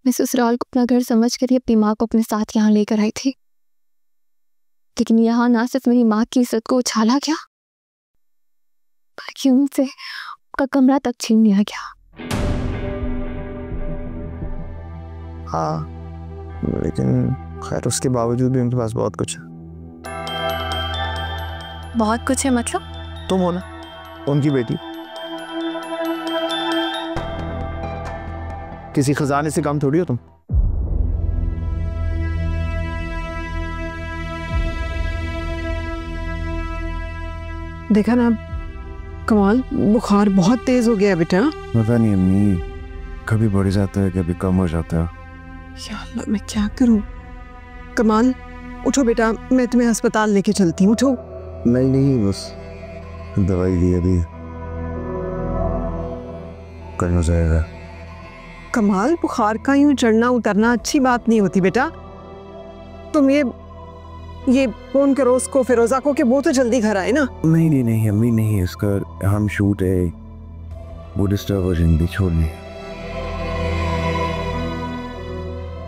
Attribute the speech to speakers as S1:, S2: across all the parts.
S1: मैं ससुराल को अपना घर समझकर ही अपनी माँ को अपने साथ यहाँ लेकर आई थी, लेकिन यहाँ ना सिर्फ मेरी माँ की इज्जत को उछाला गया, बल्कि उनसे उनका कमरा तक छीन लिया गया।
S2: हाँ, लेकिन खैर उसके बावजूद भी उनके पास बहुत कुछ है।
S1: बहुत कुछ है मतलब?
S2: तुम हो ना उनकी बेटी, किसी खजाने से कम थोड़ी हो तुम।
S3: देखा ना कमाल, बुखार बहुत तेज हो गया बेटा।
S4: पता नहीं अम्मी, कभी बढ़ जाता है कभी कम हो जाता है।
S3: या अल्लाह, मैं क्या करूं? कमाल उठो बेटा, मैं तुम्हें अस्पताल लेके चलती हूँ। उठो।
S4: नहीं नहीं, बस दवाई दी अभी, कल हो जाएगा।
S3: कमाल, बुखार का यूं चढ़ना उतरना अच्छी बात नहीं होती बेटा। तुम ये फोन करो उसको, फिरोजा को, कि वो तो जल्दी घर आए ना।
S4: नहीं नहीं नहीं अम्मी नहीं, उसका हम शूट है, वो डिस्टर्ब हो जाएंगे, छोड़ने।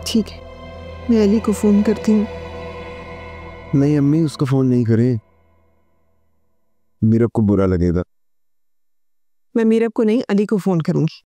S3: ठीक है, मैं अली को फोन करती हूँ।
S4: नहीं अम्मी, उसको फोन नहीं करे, मीरब को बुरा लगेगा।
S3: मैं मीरब को नहीं, अली को फोन करूंगी।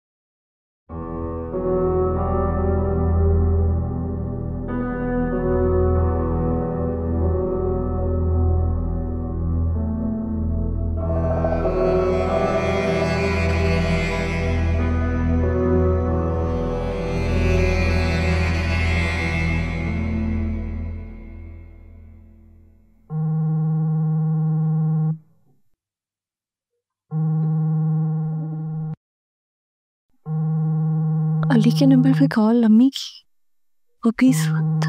S1: अली के नंबर पे कॉल अम्मी की, वो भी इस वक्त।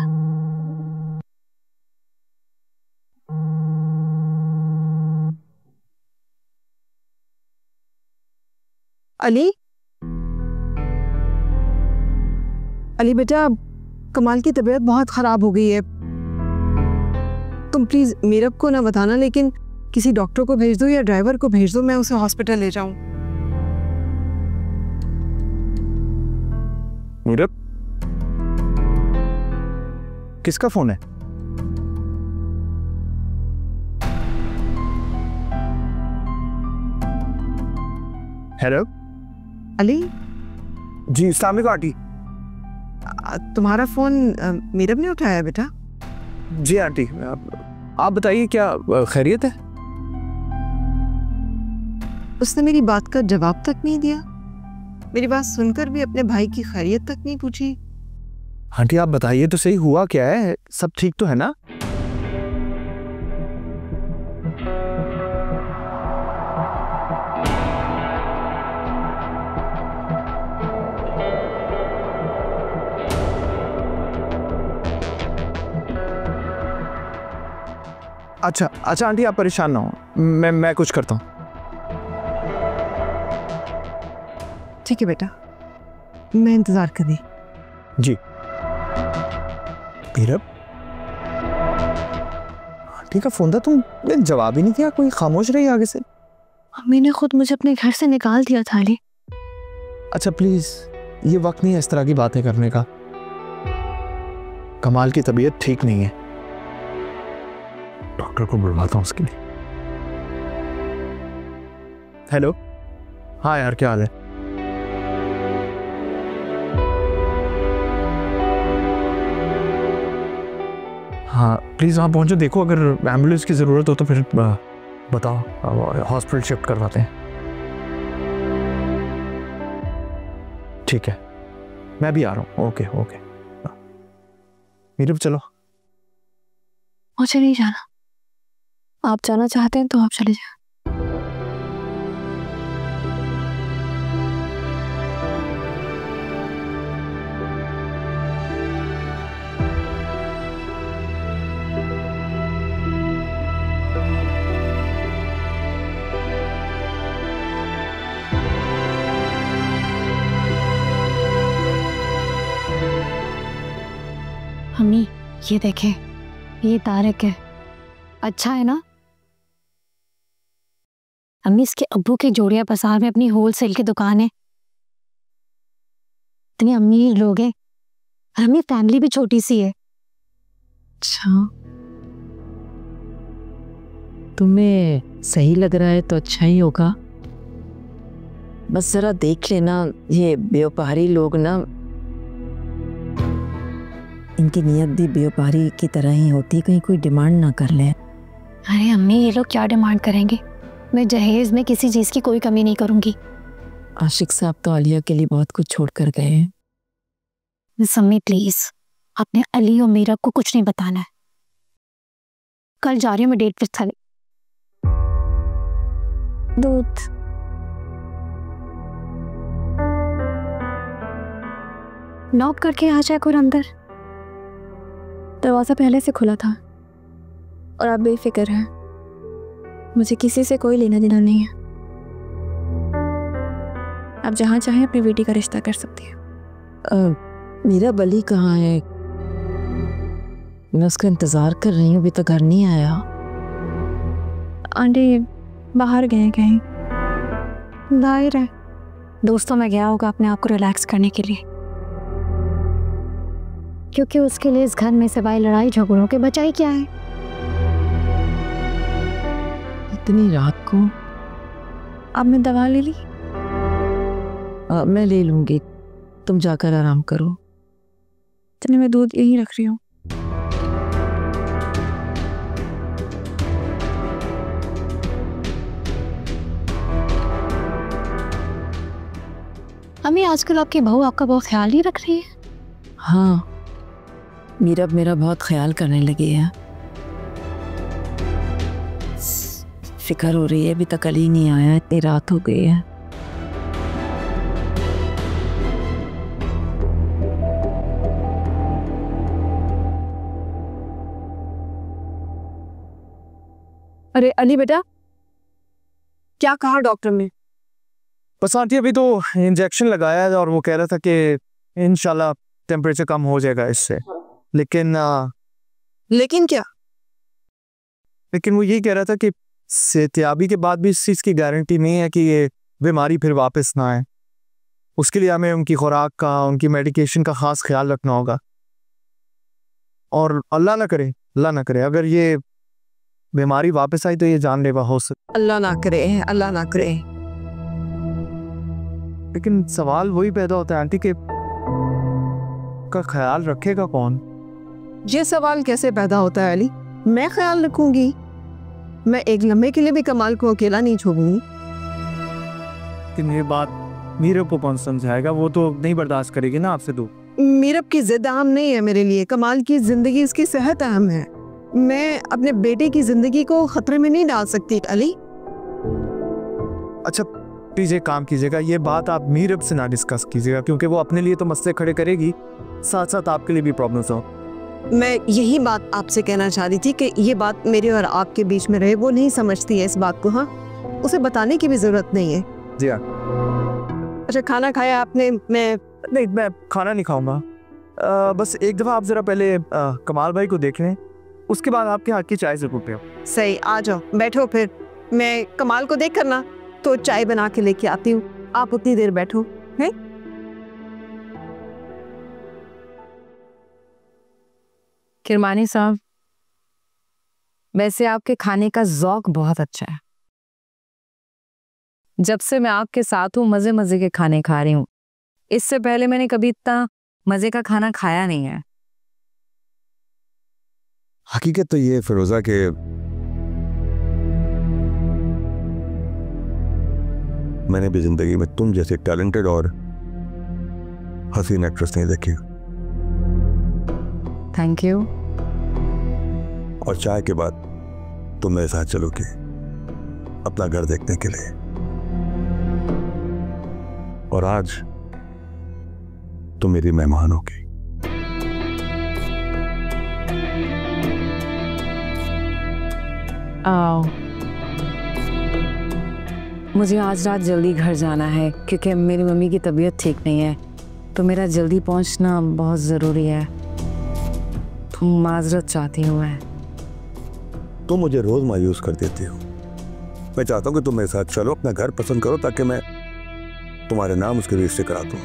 S3: अली, अली बेटा, कमाल की तबीयत बहुत खराब हो गई है। तुम प्लीज मीरब को ना बताना, लेकिन किसी डॉक्टर को भेज दो या ड्राइवर को भेज दो, मैं उसे हॉस्पिटल ले जाऊं।
S2: मीरब, किसका फोन है? हेलो
S3: अली
S2: जी, अस्सलाम वालेकुम आंटी।
S3: तुम्हारा फोन मीरब ने उठाया बेटा?
S2: जी आंटी, आप बताइए, क्या खैरियत है?
S3: उसने मेरी बात का जवाब तक नहीं दिया, मेरी बात सुनकर भी अपने भाई की खैरियत तक नहीं पूछी।
S2: आंटी आप बताइए तो सही, हुआ क्या है? सब ठीक तो है ना? अच्छा अच्छा आंटी, आप परेशान ना हो, मैं कुछ करता हूँ।
S3: ठीक है बेटा, मैं इंतजार कर रही।
S2: जी। मीरब, आंटी का फोन था, तुमने जवाब ही नहीं दिया, कोई खामोश रही आगे से।
S1: अम्मी ने खुद मुझे अपने घर से निकाल दिया था अली।
S2: अच्छा प्लीज, ये वक्त नहीं है इस तरह की बातें करने का। कमाल की तबीयत ठीक नहीं है, डॉक्टर को बुलवाता हूँ उसके लिए। हेलो, हाँ यार, क्या हाल है? हाँ प्लीज़ वहाँ पहुँचो, देखो अगर एम्बुलेंस की ज़रूरत हो तो फिर बताओ, हॉस्पिटल शिफ्ट करवाते हैं। ठीक है, मैं भी आ रहा हूँ। ओके ओके मीरब, चलो।
S1: मुझे नहीं जाना, आप जाना चाहते हैं तो आप चले जाएं। अम्मी ये देखें, ये तारक है, अच्छा है ना? अम्मी इसके अब्बू के जोड़िया बाजार में अपनी होलसेल की दुकान है, इतने अमीर लोग हैं, और हमारी फैमिली भी छोटी सी है।
S5: अच्छा, तुम्हें सही लग रहा है तो अच्छा ही होगा। बस जरा देख लेना, ये व्यापारी लोग ना, इनकी नियत भी व्यापारी की तरह ही होती, कहीं कोई डिमांड ना कर ले।
S1: अरे अम्मी, ये लोग क्या डिमांड करेंगे? मैं जहेज में किसी चीज की कोई कमी नहीं करूंगी।
S5: आशिक साहब तो आलिया के लिए बहुत कुछ छोड़ कर गए हैं।
S1: मिस अम्मी प्लीज, आपने अली और मीरा को कुछ नहीं बताना है। कल जा रही हूँ मैं डेट फिक्स करने। दूध। नॉक करके आ जाए कोई अंदर। दरवाजा पहले से खुला था और आप बेफिक्र हैं, मुझे किसी से कोई लेना देना नहीं है। आप जहाँ चाहें अपनी बेटी का रिश्ता कर सकती हैं।
S5: मेरा बली कहाँ है? मैं उसका इंतजार कर रही हूँ, अभी तक घर नहीं आया।
S1: आंटी बाहर गए कहीं, दाहिर है दोस्तों में गया होगा अपने आप को रिलैक्स करने के लिए, क्योंकि उसके लिए इस घर में सिवाय लड़ाई झगड़ों के बचा ही क्या है।
S5: इतनी रात को?
S1: आपने दवा ले ली?
S5: मैं ले लूंगी, तुम जाकर आराम करो।
S1: चलिए मैं दूध यहीं रख रही हूँ। अम्मी, आजकल आपकी बहू आपका बहुत ख्याल नहीं रख रही है।
S5: हाँ, मीरा मेरा बहुत ख्याल करने लगी है। फिक्र हो रही है, अभी तक अली नहीं आया, इतनी रात हो गई है।
S3: अरे अली बेटा, क्या कहा डॉक्टर ने?
S2: बस आंटी अभी तो इंजेक्शन लगाया है और वो कह रहा था कि इंशाल्लाह टेम्परेचर कम हो जाएगा इससे, लेकिन
S3: लेकिन क्या?
S2: लेकिन वो यही कह रहा था कि सेहतयाबी के बाद भी इस चीज़ की गारंटी नहीं है कि ये बीमारी फिर वापस ना आए। उसके लिए हमें उनकी खुराक का, उनकी मेडिकेशन का ख़ास ख्याल रखना होगा। और अल्लाह ना करे अगर ये बीमारी वापस आई तो ये जानलेवा हो सकती।
S3: अल्लाह ना करे, अल्लाह ना करे।
S2: लेकिन सवाल वही पैदा होता है आंटी कि का ख्याल रखेगा कौन?
S3: ये सवाल कैसे पैदा होता है अली? मैं ख्याल रखूंगी। मैं एक लम्हे के लिए भी कमाल को अकेला नहीं छोड़ूंगी।
S2: लेकिन ये बात मीरब को कौन समझाएगा? वो तो नहीं बर्दाश्त करेगी ना आपसे दूर।
S3: मीरब की जिद अहम नहीं है मेरे लिए, कमाल की जिंदगी, इसकी सेहत अहम है। मैं अपने बेटे की जिंदगी को खतरे में नहीं डाल सकती अली।
S2: अच्छा प्लीज एक काम कीजिएगा, ये बात आप मीरब से ना डिस्कस कीजिएगा, क्योंकि वो अपने लिए तो मसले खड़े करेगी, साथ साथ आपके लिए भी प्रॉब्लम्स हो।
S3: मैं यही बात आपसे कहना चाह रही थी कि ये बात मेरे और आपके बीच में रहे। वो नहीं समझती है इस बात को। हाँ, उसे बताने की भी जरूरत नहीं है।
S2: जी हाँ।
S3: अच्छा, खाना खाया आपने?
S2: मैं खाना नहीं खाऊंगा। बस एक दफ़ा आप ज़रा पहले कमाल भाई को देख लें, उसके बाद आपके हाथ की चाय ज़रूर पियो।
S3: सही, आ जाओ बैठो। फिर मैं कमाल को देख कर ना तो चाय बना के लेके आती हूँ, आप उतनी देर बैठो। हैं?
S5: किरमानी साहब, वैसे आपके खाने का ज़ौक बहुत अच्छा है। जब से मैं आपके साथ हूँ मज़े मज़े के खाने खा रही हूँ। इससे पहले मैंने कभी इतना मज़े का खाना खाया नहीं है।
S4: हकीकत तो ये फिरोज़ा के मैंने भी जिंदगी में तुम जैसे टैलेंटेड और हसीन एक्ट्रेस नहीं देखी।
S5: Thank you.
S4: और चाय के बाद तुम मेरे साथ चलोगे अपना घर देखने के लिए, और आज तुम मेरी मेहमान होगी।
S5: आओ, मुझे आज रात जल्दी घर जाना है क्योंकि मेरी मम्मी की तबीयत ठीक नहीं है, तो मेरा जल्दी पहुंचना बहुत ज़रूरी है। तो माजरत चाहती हूँ मैं।
S4: तुम मुझे रोज मायूस कर देती हो। मैं चाहता हूँ कि तुम मेरे साथ चलो, अपना घर पसंद करो, ताकि मैं तुम्हारे नाम उसके रिश्ते करा दूँ।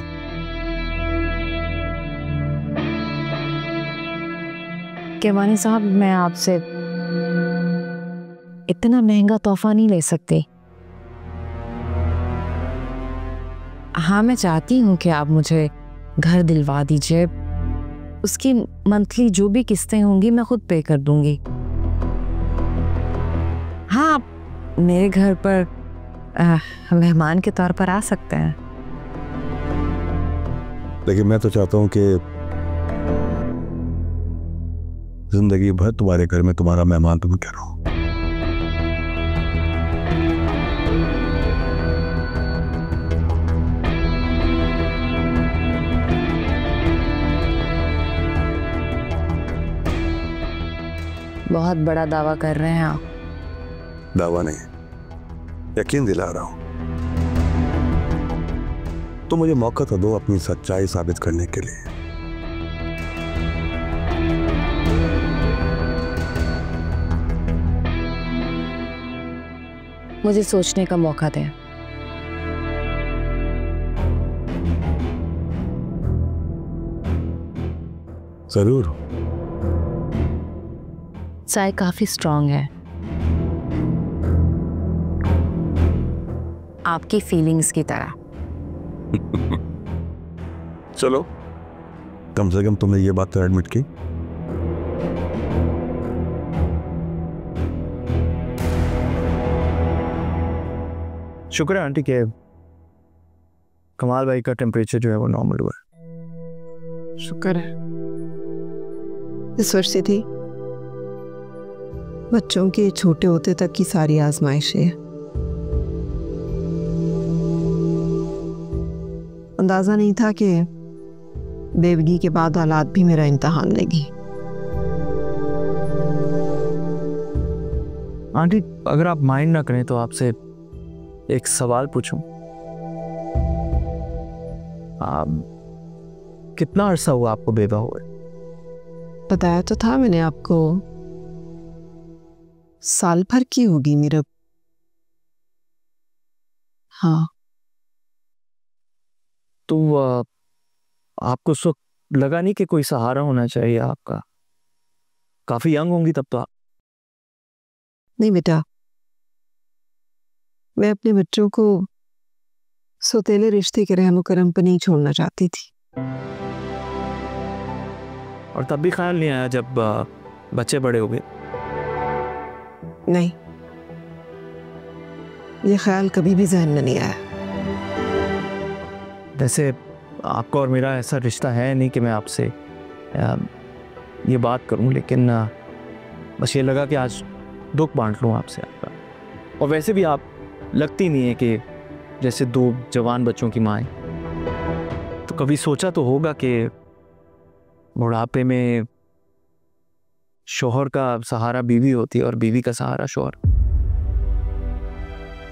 S5: केवानी साहब, मैं आपसे इतना महंगा तोहफा नहीं ले सकती। हाँ, मैं चाहती हूँ कि आप मुझे घर दिलवा दीजिए। उसकी मंथली जो भी किस्तें होंगी मैं खुद पे कर दूंगी। हाँ, आप मेरे घर पर मेहमान के तौर पर आ सकते हैं।
S4: लेकिन मैं तो चाहता हूँ कि जिंदगी भर तुम्हारे घर में तुम्हारा मेहमान तुम क्या रहो।
S5: बहुत बड़ा दावा कर रहे हैं आप।
S4: दावा नहीं, यकीन दिला रहा हूं। तो मुझे मौका तो दो अपनी सच्चाई साबित करने के लिए।
S5: मुझे सोचने का मौका दें।
S4: जरूर।
S5: चाय काफी स्ट्रांग है, आपकी फीलिंग्स की तरह।
S4: चलो, कम से कम तुमने ये बात तो एडमिट की।
S2: शुक्र है आंटी के कमाल भाई का टेम्परेचर जो है वो नॉर्मल हुआ है।
S3: शुक्र है। इस वर्ष से थी बच्चों के छोटे होते तक की सारी आजमाइशें। अंदाजा नहीं था कि बेवगी के बाद औलाद भी मेरा इम्तिहान लेगी।
S2: आंटी, अगर आप माइंड ना करें तो आपसे एक सवाल पूछूं। कितना अरसा हुआ आपको बेवा हुए?
S3: बताया तो था मैंने आपको, साल भर की होगी मेरा। हाँ।
S2: तो आपको उस वक्त लगा नहीं कि कोई सहारा होना चाहिए आपका? काफी यंग होंगी तब तो आप।
S3: नहीं बेटा, मैं अपने बच्चों को सौतेले रिश्ते के रहमो करम पर नहीं छोड़ना चाहती थी।
S2: और तब भी ख्याल नहीं आया जब बच्चे बड़े हो गए?
S3: नहीं, ये ख्याल कभी भी जहन में नहीं आया।
S2: वैसे आपका और मेरा ऐसा रिश्ता है नहीं कि मैं आपसे ये बात करूं, लेकिन बस ये लगा कि आज दुख बांट लूं आपसे आपका। और वैसे भी आप लगती नहीं है कि जैसे दो जवान बच्चों की माँ है। तो कभी सोचा तो होगा कि बुढ़ापे में शोहर का सहारा बीवी होती है और बीवी का सहारा शोहर।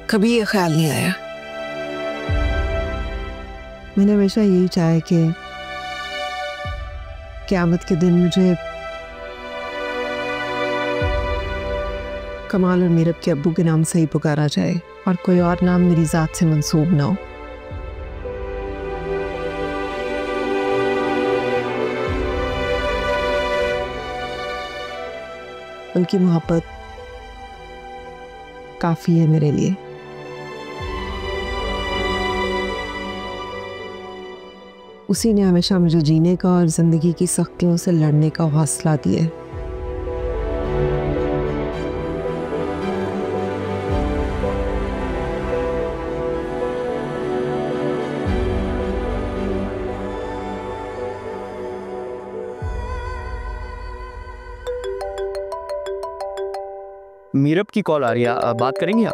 S3: कभी ये ख्याल नहीं आया। मैंने हमेशा यही चाहा कि क़यामत के दिन मुझे कमाल और मीरब के अब्बू के नाम से ही पुकारा जाए और कोई और नाम मेरी ज़ात से मंसूब ना हो। उनकी मोहब्बत काफ़ी है मेरे लिए। उसी ने हमेशा मुझे जीने का और ज़िंदगी की सख्तियों से लड़ने का हौसला दिया है।
S2: मीरब की कॉल आ रही है, बात करेंगी आप?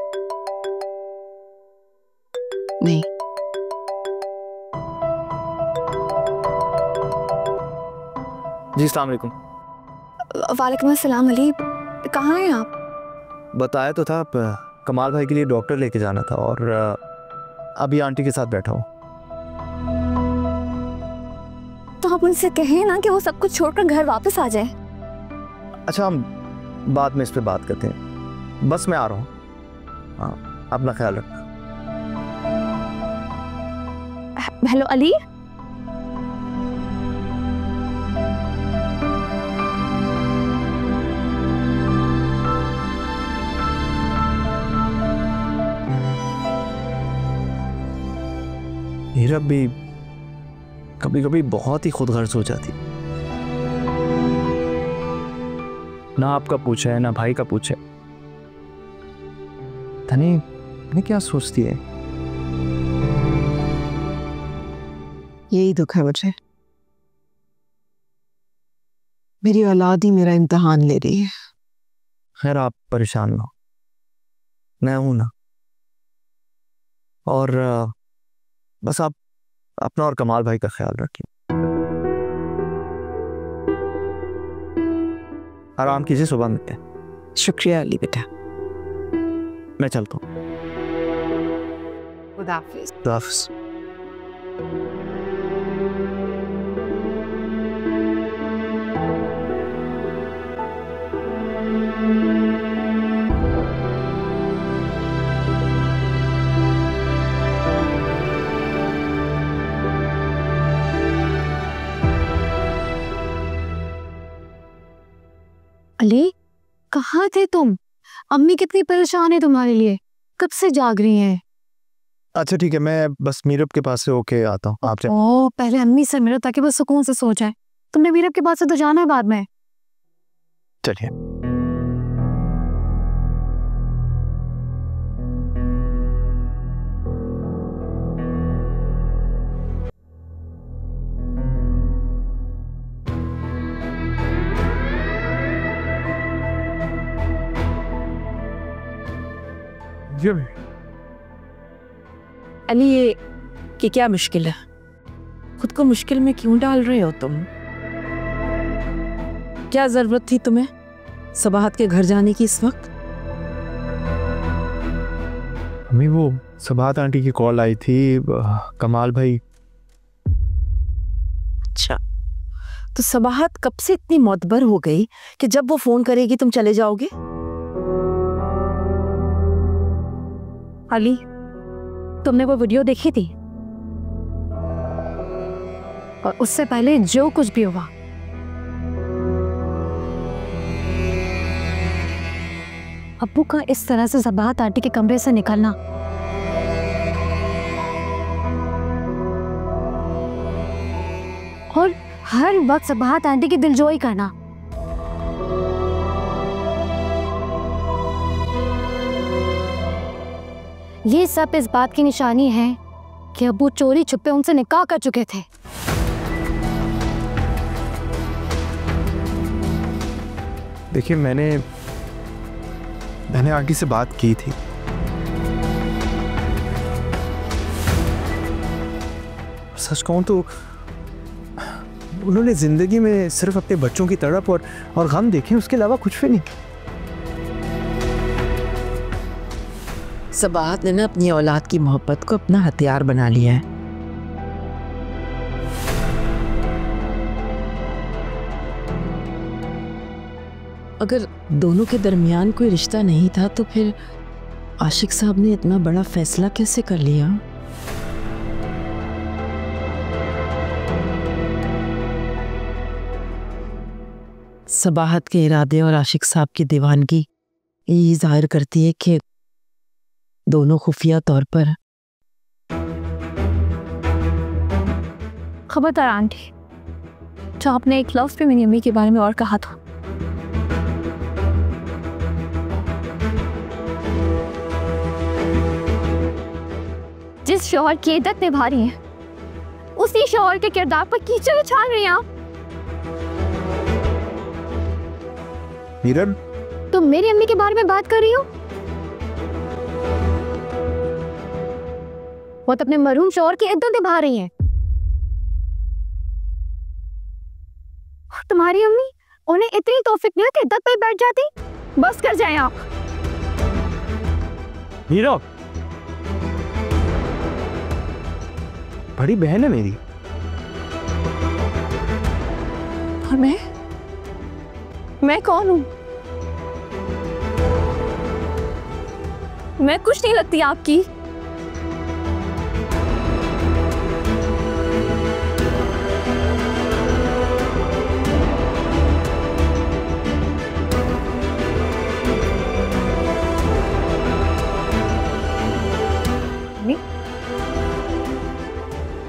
S3: नहीं,
S2: जी अस्सलाम वालेकुम।
S1: वालेकुम अस्सलाम। अली, कहाँ हैं आप?
S2: बताया तो था, कमाल भाई के लिए डॉक्टर लेके जाना था और अभी आंटी के साथ बैठा हूँ।
S1: तो आप उनसे कहें ना कि वो सब कुछ छोड़कर घर वापस आ जाए।
S2: अच्छा, हम बाद में इस पे बात करते हैं, बस मैं आ रहा हूँ। हाँ, अपना ख्याल रखना।
S1: हेलो अली।
S2: मीरा भी कभी कभी बहुत ही खुदगर्ज हो जाती, ना आपका पूछा है ना भाई का पूछा है। धनी क्या सोचती है?
S3: यही दुख है मुझे, मेरी औलाद ही मेरा इम्तिहान ले रही है।
S2: खैर आप परेशान ना हो, मैं हूं ना। और बस आप अपना और कमाल भाई का ख्याल रखिए। आराम कीजिए, सुबह मिलते हैं।
S3: शुक्रिया अली बेटा।
S2: मैं चलता हूँ।
S3: खुदा हाफिज।
S2: खुदा हाफिज।
S1: अली, कहाँ थे तुम? अम्मी कितनी परेशान है तुम्हारे लिए, कब से जाग रही हैं।
S2: अच्छा ठीक है, मैं बस मीरब के पास से होके आता हूँ। आप
S1: ओ, पहले अम्मी से मिलो ताकि बस सुकून से सो जाए। तुमने मीरब के पास से तो जाना है बाद में।
S2: चलिए।
S6: अली, ये क्या मुश्किल है? खुद को मुश्किल में क्यों डाल रहे हो तुम? क्या जरूरत थी तुम्हें सबाहत के घर जाने की इस वक्त?
S2: अम्मी वो सबाहत आंटी की कॉल आई थी, कमाल भाई।
S6: अच्छा, तो सबाहत कब से इतनी मोतबर हो गई कि जब वो फोन करेगी तुम चले जाओगे?
S1: अली, तुमने वो वीडियो देखी थी? और उससे पहले जो कुछ भी हुआ, अब्बू का इस तरह से सबाहत आंटी के कमरे से निकलना, और हर वक्त सबाहत आंटी की दिलजोई करना, ये सब इस बात की निशानी है कि अब्बू चोरी छुपे उनसे निकाह कर चुके थे।
S2: देखिए मैंने आंटी से बात की थी। सच कहूं तो उन्होंने जिंदगी में सिर्फ अपने बच्चों की तड़प और गम देखे, उसके अलावा कुछ भी नहीं।
S6: सबाहत ने ना अपनी औलाद की मोहब्बत को अपना हथियार बना लिया है। अगर दोनों के दरमियान कोई रिश्ता नहीं था तो फिर आशिक साहब ने इतना बड़ा फैसला कैसे कर लिया? सबाहत के इरादे और आशिक साहब की दीवानगी ये जाहिर करती है कि दोनों खुफिया तौर पर।
S1: खबरदार आंटी, जो आपने एक लफ्ज़ पे मेरी अम्मी के बारे में और कहा था। जिस शौहर की इज्जत निभा रही हैं, उसी शौहर के किरदार पर कीचड़ उछाल रही हैं आप।
S2: मीरब,
S1: तुम मेरी अम्मी के बारे में बात कर रही हो? वो तो अपने मरहूम शौहर की इज्जत निभा रही हैं। तुम्हारी अम्मी, उन्हें इतनी तौफीक नहीं कि इज्जत पे बैठ जाती। बस कर जाएं आप।
S2: मीरा बड़ी बहन है मेरी।
S1: और मैं कौन हूं? मैं कुछ नहीं लगती आपकी।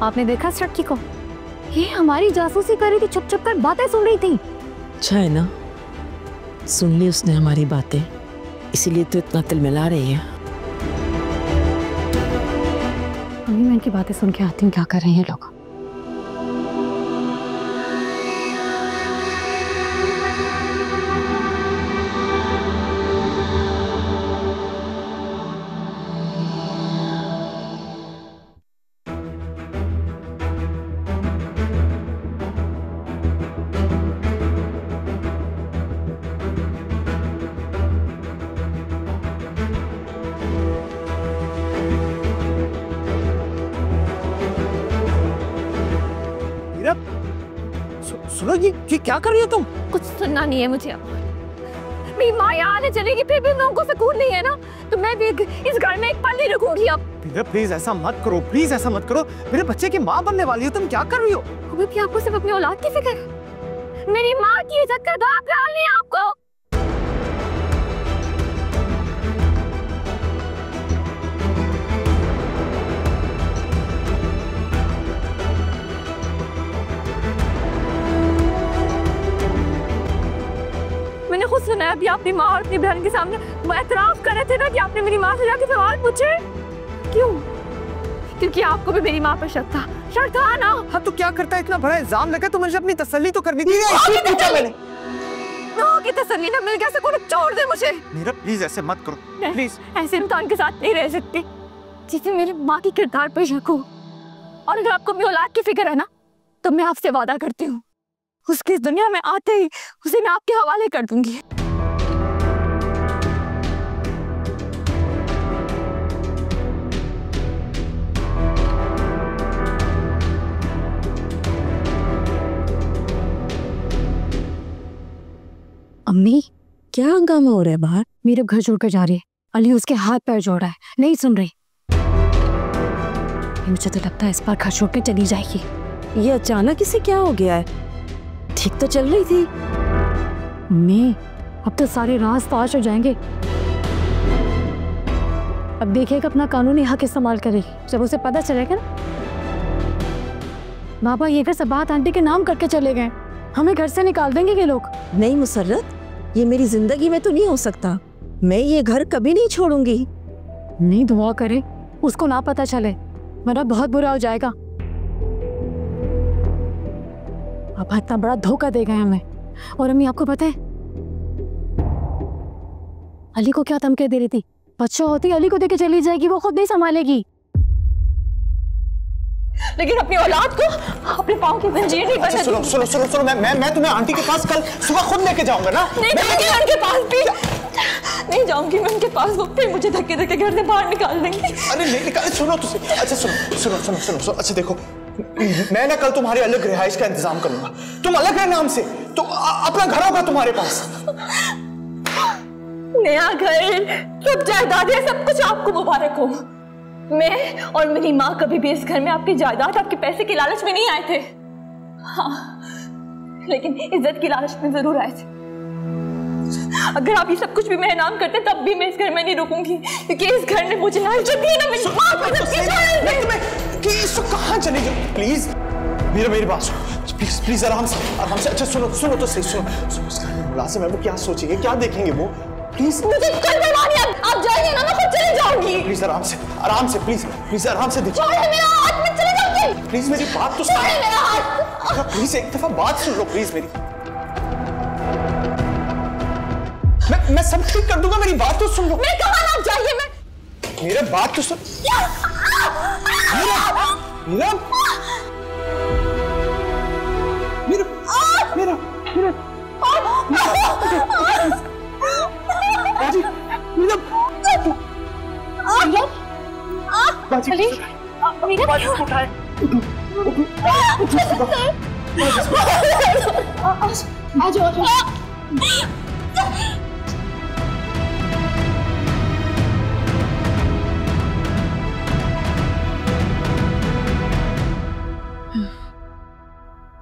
S1: आपने देखा इस लड़की को? ये हमारी जासूसी कर रही थी, छुप छुप कर बातें सुन रही थी।
S6: अच्छा है ना, सुन ली उसने हमारी बातें, इसीलिए तो इतना तिलमिला रही है।
S1: मैं इनकी बातें सुन के आती हूँ, क्या कर रहे हैं लोग।
S2: सुनो, ये क्या कर रही हो तुम?
S1: कुछ सुनना नहीं है मुझे अब। मेरी माँ यहाँ आने चलेगी, फिर भी उनको सुकून नहीं है ना, तो मैं भी इस घर में एक पल नहीं रुकूंगी अब।
S2: प्लीज ऐसा मत करो, प्लीज ऐसा मत करो। मेरे बच्चे की माँ बनने वाली हो, तुम क्या कर रही हो?
S1: भी आपको सिर्फ अपनी औलाद की फिक्र है? मेरी माँ की इज्जत का दाग डालनी है आपको। मैंने खुद सुना है अभी अपनी माँ और अपनी बहन के सामने एतराफ कर रहे थे ना कि आपने मेरी माँ से जाके सवाल पूछे। क्यों? क्योंकि आपको भी मेरी माँ पर शक था ना।
S2: हाँ तो क्या करता है, इतना बड़ा इल्जाम लगा तो मुझे अपनी तसल्ली तो करनी थी। पूछा मैंने।
S1: की तसल्ली ना मिल गया, कोई छोड़ दे मुझे।
S2: मेरा प्लीज ऐसे मत करो, प्लीज।
S1: ऐसे इंसान के साथ नहीं रह सकती जिसे मेरी माँ की किरदार पर शक हो। और अगर आपको मेरी औलाद की फिक्र है ना, तो मैं आपसे वादा करती हूँ उसके इस दुनिया में आते ही उसे मैं आपके हवाले कर दूंगी। अम्मी,
S6: क्या हंगामा हो रहा है बाहर?
S1: मेरे घर छोड़कर जा रही है। अली उसके हाथ पैर जोड़ रहा है, नहीं सुन रही। मुझे तो लगता है इस बार घर छोड़ के चली जाएगी।
S6: ये अचानक इसे क्या हो गया है? ठीक तो चल रही थी।
S1: अम्मी, अब तो सारे राज फाश हो जाएंगे। अब देखिएगा अपना कानूनी हक इस्तेमाल करेगी जब उसे पता चलेगा ना। बाबा ये घर सबात आंटी के नाम करके चले गए, हमें घर से निकाल देंगे ये लोग।
S6: नहीं मुसर्रत, ये मेरी जिंदगी में तो नहीं हो सकता। मैं ये घर कभी नहीं छोड़ूंगी।
S1: नहीं, दुआ करे उसको ना पता चले, वरना बहुत बुरा हो जाएगा। पापा इतना बड़ा धोखा दे गए हमें। और अम्मी आपको पता है अली को क्या धमकी दे रही थी? बच्चा होती अली को देके चली जाएगी, वो खुद नहीं संभालेगी। लेकिन अपनी औलाद को अपने पाँव की जंजीर नहीं बनने दूंगी।
S2: सुनो सुनो सुनो, मैं तुम्हें आंटी के पास कल सुबह खुद लेके जाऊंगा ना।
S1: नहीं जाऊंगी मैं उनके पास भी, नहीं जाऊंगी मैं उनके पास। वो फिर मुझे धक्के धक्के घर से बाहर निकाल देंगे।
S2: अरे नहीं निकाल, सुनो तो सही। अच्छा सुनो सुनो सुनो सुनो सुनो। अच्छा देखो, मैं ना कल तुम्हारे अलग रिहाइश का इंतजाम करूंगा। तुम अलग रहना हमसे, तो अपना घर होगा तुम्हारे पास।
S1: नया घर, सब जायदादें, सब कुछ आपको मुबारक हो। मैं और मेरी माँ कभी भी इस घर में आपकी जायदाद, आपके पैसे के लालच में नहीं आए थे। हाँ, लेकिन इज्जत की लालच में जरूर आए थे। अगर आप ये सब कुछ भी मेरे नाम करते तब भी मैं इस घर में नहीं रुकूंगी, क्योंकि इस घर ने मुझे ना इज्जत दी ना मेरी माँ को इज्जत दी।
S2: कहाँ चली जाओ प्लीज? मेरी बात सुनो प्लीज, प्लीज आराम से। अच्छा सुनो तो सही, सुनो। उस घर में मुलाजिम है, वो क्या सोचेंगे, क्या देखेंगे वो? प्लीज मुझे
S1: कोई परवाह नहीं, आप जाइए ना, मैं खुद चली जाऊंगी।
S2: प्लीज आराम से प्लीज आराम से देखिए।
S1: छोड़िए मेरा हाथ, मैं चली जाऊंगी।
S2: प्लीज मेरी बात तो सुनो।
S1: छोड़िए मेरा हाथ।
S2: प्लीज एक दफा बात सुन लो प्लीज मेरी। मैं सब ठीक कर दूंगा, मेरी बात तो सुन लो।
S1: मैं कहा ना, आप जाइए। मैं
S2: मेरा बात तो सुन।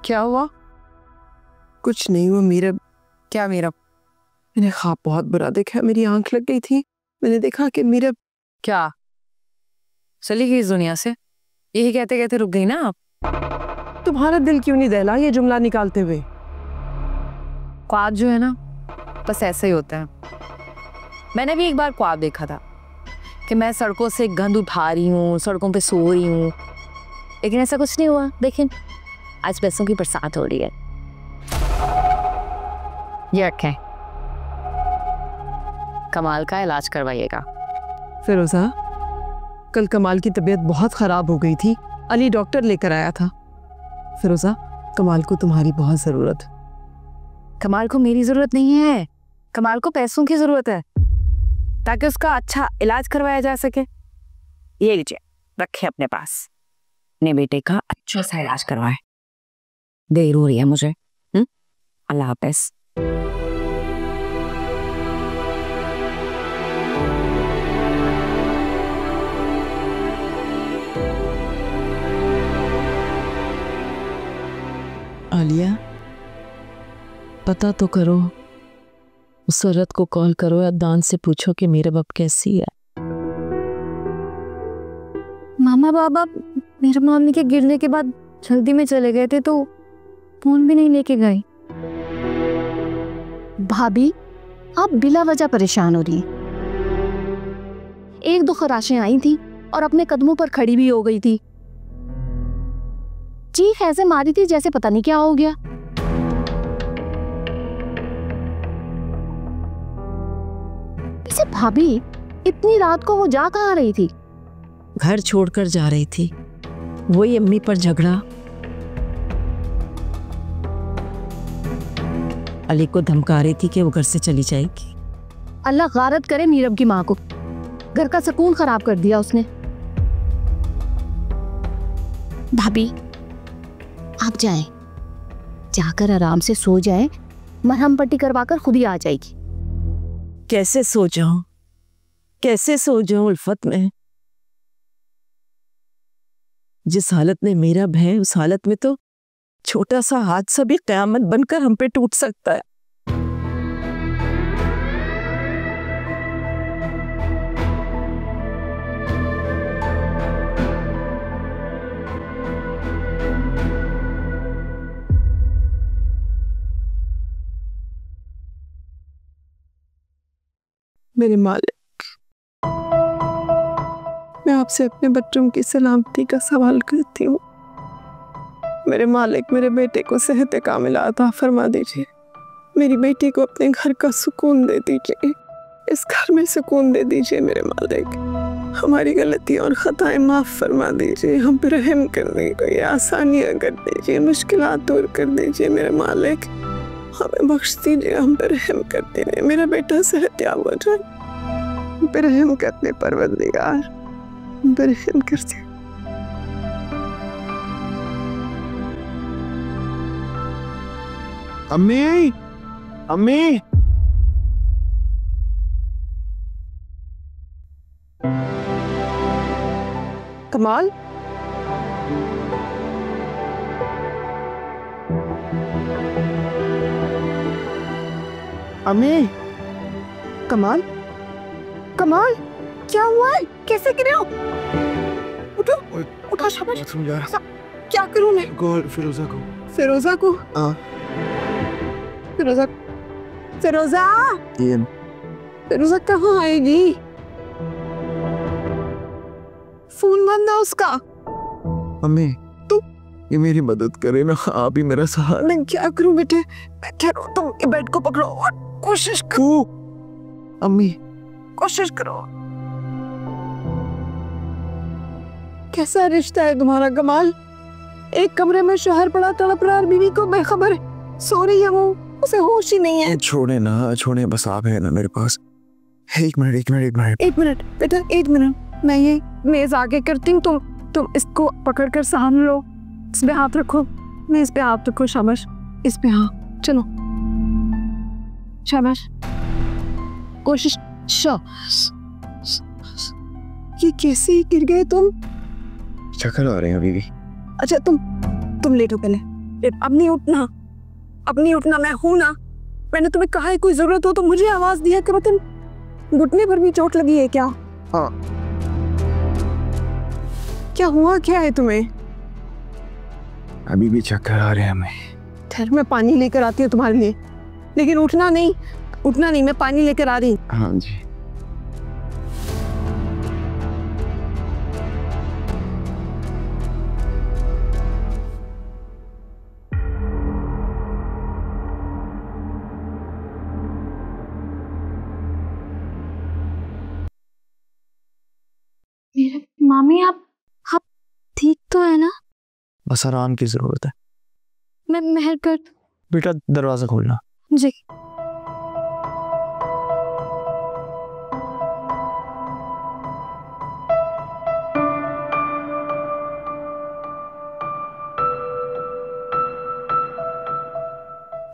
S3: क्या हुआ? कुछ नहीं हुआ मीरब। क्या मीरब? मैंने ख्वाब बहुत बुरा देखा, मेरी आंख लग गई थी। मैंने देखा कि मीरब।
S5: क्या चली गई इस दुनिया से? यही कहते कहते रुक गई ना आप।
S3: तुम्हारा दिल क्यों नहीं दहला ये जुमला निकालते हुए?
S5: ख्वाब जो है ना बस ऐसे ही होता है। मैंने भी एक बार ख्वाब देखा था कि मैं सड़कों से गंद उठा रही हूँ, सड़कों पे सो रही हूँ, लेकिन ऐसा कुछ नहीं हुआ। देखें आज पैसों की बरसात हो रही है। ये रखें, कमाल का इलाज करवाइएगा।
S3: फिरोजा, कल कमाल की तबीयत बहुत खराब हो गई थी, अली डॉक्टर लेकर आया था। फिरोजा, कमाल को तुम्हारी बहुत जरूरत।
S5: कमाल को मेरी जरूरत नहीं है, कमाल को पैसों की जरूरत है ताकि उसका अच्छा इलाज करवाया जा सके। ये लीजिए, रखें अपने पास, अपने बेटे का अच्छा सा इलाज करवाए। देर हो रही है मुझे। अल्लाह हाफ़िज़।
S6: आलिया, पता तो करो, उस औरत को कॉल करो, अदनान से पूछो कि मेरा बाप कैसी है।
S1: मामा बाबा मेरे मम्मी के गिरने के बाद जल्दी में चले गए थे तो फोन भी नहीं लेके गए। भाभी आप बिला वजह परेशान हो रही हैं। एक दो खराशें आई थी और अपने कदमों पर खड़ी भी हो गई थी। चीख ऐसे मारी थी जैसे पता नहीं क्या हो गया। इसे भाभी इतनी रात को वो जा कहाँ रही थी?
S6: घर छोड़कर जा रही थी, वही अम्मी पर झगड़ा। अली को धमका रही थी कि वो घर से चली जाएगी।
S1: अल्लाह गारत करे नीरव की माँ को, घर का सुकून खराब कर दिया उसने। भाभी आप जाएं, जाकर आराम से सो जाएं, मरहम पट्टी करवाकर खुद ही आ जाएगी।
S6: कैसे सो जाऊं, कैसे सो जाऊं उल्फत में? जिस हालत में मेरा भय, उस हालत में तो छोटा सा हादसा भी कयामत बनकर हम पे टूट सकता है।
S3: मेरे मालिक, मैं आपसे अपने बच्चों की सलामती का सवाल करती हूँ। मेरे मालिक, मेरे बेटे को सेहत कामिला अता फरमा दीजिए। मेरी बेटी को अपने घर का सुकून दे दीजिए, इस घर में सुकून दे दीजिए मेरे मालिक। हमारी गलती और खताएं माफ़ फरमा दीजिए, हम पर रहम करने को आसानियाँ कर दीजिए, मुश्किलात दूर कर दीजिए मेरे मालिक। हमें बख्श दीजिए, हम पर रहम कर दीजिए। मेरा बेटा सेहतयाब हो जाए, हम पर रहम करने परवरदिगार, हम पर रहम कर दे।
S2: अम्मी, अम्मी,
S3: कमाल,
S2: अम्मी,
S3: कमाल, कमाल, क्या हुआ है? कैसे गिरे हो? उठो, उठो, शाबाश। क्या करूं मैं?
S2: फिरोजा को।
S3: फिरोजा को?
S2: हाँ।
S3: फिरोजा, फिरोजा,
S2: ये
S3: फिरोजा कहाँ आएगी? फोन बंद है उसका।
S2: अम्मी, ये मेरी मदद करे ना, आप ही मेरा सहारा।
S3: मैं क्या करूं बेटे? बैठे रहो, तुम ये बेड को पकड़ो और कोशिश करो।
S2: अम्मी,
S3: कोशिश करो। कैसा रिश्ता है तुम्हारा कमाल? एक कमरे में शोहर पड़ा तड़प रहा और बीवी को बेखबर सो रही है, वो उसे होश ही नहीं है।
S2: छोड़े ना, छोड़े, बस आप है ना मेरे पास। एक मिनट, एक मिनट, एक मिनट,
S3: एक मिनट बेटा, एक मिनट। मैं ये मेज आगे करती हूँ, तुम इसको पकड़ कर सामने लो, इस पे हाथ रखो। मैं इस पे हाथ रखो, शाबाश, इस पे हाँ, चलो, शाबाश, कोशिश। ये कैसे गिर गए तुम?
S2: चक्कर आ रहे हैं अभी भी।
S3: अच्छा तुम लेटो पहले। अब नहीं उठना, अब नहीं उठना, मैं हूं ना। मैंने तुम्हें कहा है कोई जरूरत हो तो मुझे आवाज दिया कि तुम घुटने पर भी चोट लगी है क्या?
S2: हाँ।
S3: क्या हुआ, क्या है तुम्हें?
S2: अभी भी चक्कर आ रहे हैं हमें।
S3: ठहर, मैं पानी लेकर आती हूँ तुम्हारे लिए, लेकिन उठना नहीं, मैं पानी लेकर आ रही।
S2: हाँ जी।
S1: मेरे मामी, आप ठीक तो है ना?
S2: बस आराम की जरूरत है।
S1: मैं मेहर कर।
S2: बेटा दरवाजा खोलना।
S1: जी।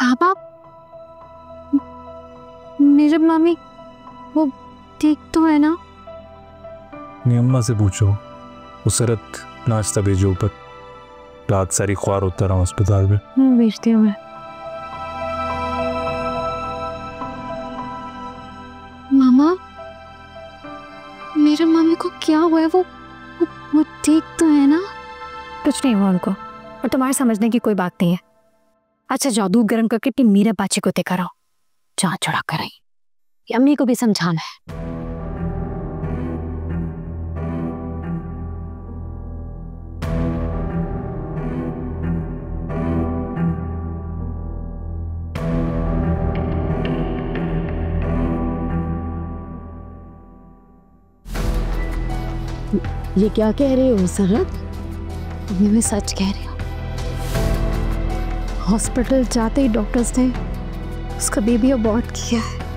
S1: पापा, मेरे मामी वो ठीक तो है ना?
S7: अम्मा से पूछो, उसरत नाश्ता भेजो ऊपर, रात सारी ख्वार होता रहा अस्पताल में।
S1: भेजती हूँ मैं। मामा, मेरे मम्मी को क्या हुआ है? वो ठीक तो है ना? कुछ नहीं हुआ उनको, और तुम्हारे समझने की कोई बात नहीं है। अच्छा जाओ, दूध गर्म करके अपनी मीरा बाची को देखा रहो, जहाँ चढ़ा कर आई। अम्मी को भी समझाना है।
S6: ये क्या कह रही हो सरत?
S1: मैं सच कह रही हूँ। हॉस्पिटल जाते ही डॉक्टर्स ने उसका बेबी अबॉर्ट किया है।